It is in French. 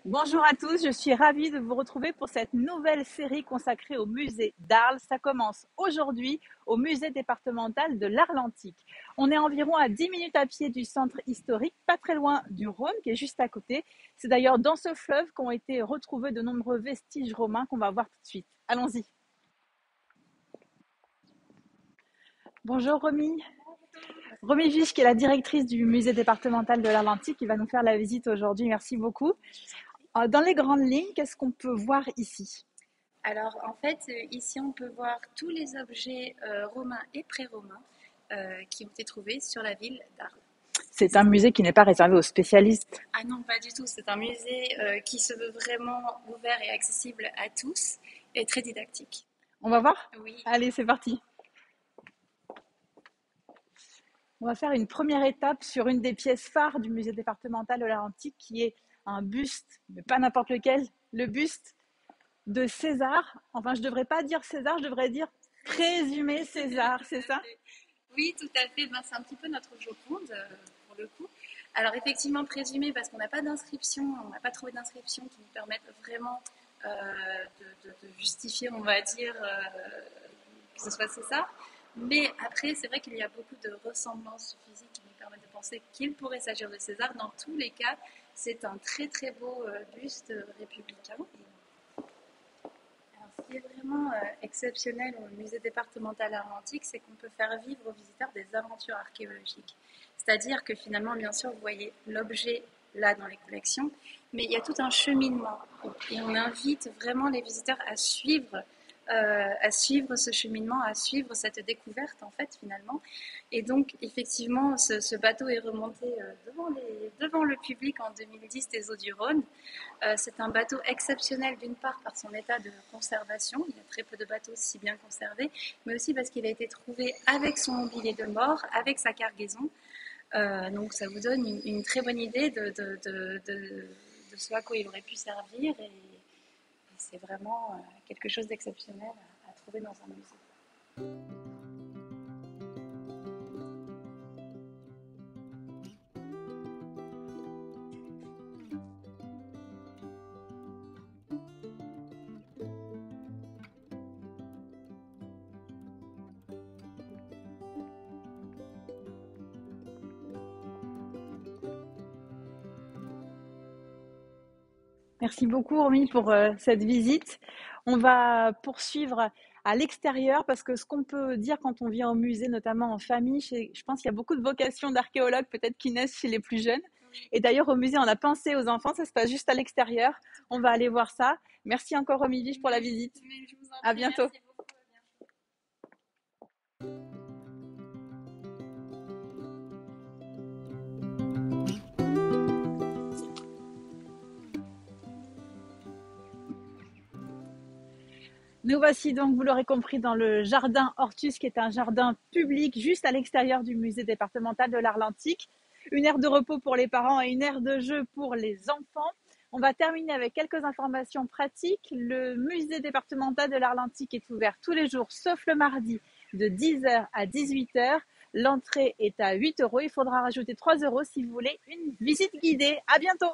Bonjour à tous, je suis ravie de vous retrouver pour cette nouvelle série consacrée au musée d'Arles. Ça commence aujourd'hui au musée départemental de l'Arlentique. On est environ à 10 minutes à pied du centre historique, pas très loin du Rhône qui est juste à côté. C'est d'ailleurs dans ce fleuve qu'ont été retrouvés de nombreux vestiges romains qu'on va voir tout de suite. Allons-y. Bonjour Romy. Romy Viche qui est la directrice du musée départemental de l'Arlentique qui va nous faire la visite aujourd'hui. Merci beaucoup. Dans les grandes lignes, qu'est-ce qu'on peut voir ici? Alors en fait, ici on peut voir tous les objets romains et pré-romains qui ont été trouvés sur la ville d'Arles. C'est un musée qui n'est pas réservé aux spécialistes. Ah non, pas du tout, c'est un musée qui se veut vraiment ouvert et accessible à tous et très didactique. On va voir? Oui, Allez, c'est parti. On va faire une première étape sur une des pièces phares du musée départemental de l'art antique qui est un buste, mais pas n'importe lequel, le buste de César. Enfin, je ne devrais pas dire César, je devrais dire présumé César, c'est ça? oui, tout à fait. Ben, c'est un petit peu notre Joconde pour le coup. Alors effectivement présumé parce qu'on n'a pas d'inscription, on n'a pas trouvé d'inscription qui nous permette vraiment de justifier, on va dire, que ce soit César. Mais après, c'est vrai qu'il y a beaucoup de ressemblances physiques qui nous permettent de penser qu'il pourrait s'agir de César. Dans tous les cas, c'est un très très beau buste républicain. Alors, ce qui est vraiment exceptionnel au musée départemental argentique, c'est qu'on peut faire vivre aux visiteurs des aventures archéologiques. C'est-à-dire que finalement, bien sûr, vous voyez l'objet là dans les collections, mais il y a tout un cheminement. Et on invite vraiment les visiteurs à suivre ce cheminement, à suivre cette découverte en fait finalement. Et donc effectivement, ce bateau est remonté devant le public en 2010 des eaux du Rhône. C'est un bateau exceptionnel d'une part par son état de conservation, il y a très peu de bateaux si bien conservés, mais aussi parce qu'il a été trouvé avec son mobilier de mort, avec sa cargaison. Donc ça vous donne une très bonne idée de ce à quoi il aurait pu servir et c'est vraiment quelque chose d'exceptionnel à trouver dans un musée. Merci beaucoup, Romy, pour cette visite. On va poursuivre à l'extérieur parce que ce qu'on peut dire quand on vient au musée, notamment en famille, je pense qu'il y a beaucoup de vocations d'archéologues peut-être qui naissent chez les plus jeunes. Et d'ailleurs, au musée, on a pensé aux enfants, ça se passe juste à l'extérieur. On va aller voir ça. Merci encore, Romy Viche, pour la visite. Je vous en À prie, bientôt. merci beaucoup. Nous voici donc, vous l'aurez compris, dans le jardin Hortus, qui est un jardin public juste à l'extérieur du musée départemental de l'Arlentique. Une aire de repos pour les parents et une aire de jeu pour les enfants. On va terminer avec quelques informations pratiques. Le musée départemental de l'Arlentique est ouvert tous les jours, sauf le mardi, de 10h à 18h. L'entrée est à 8 euros. Il faudra rajouter 3 euros si vous voulez une visite guidée. À bientôt!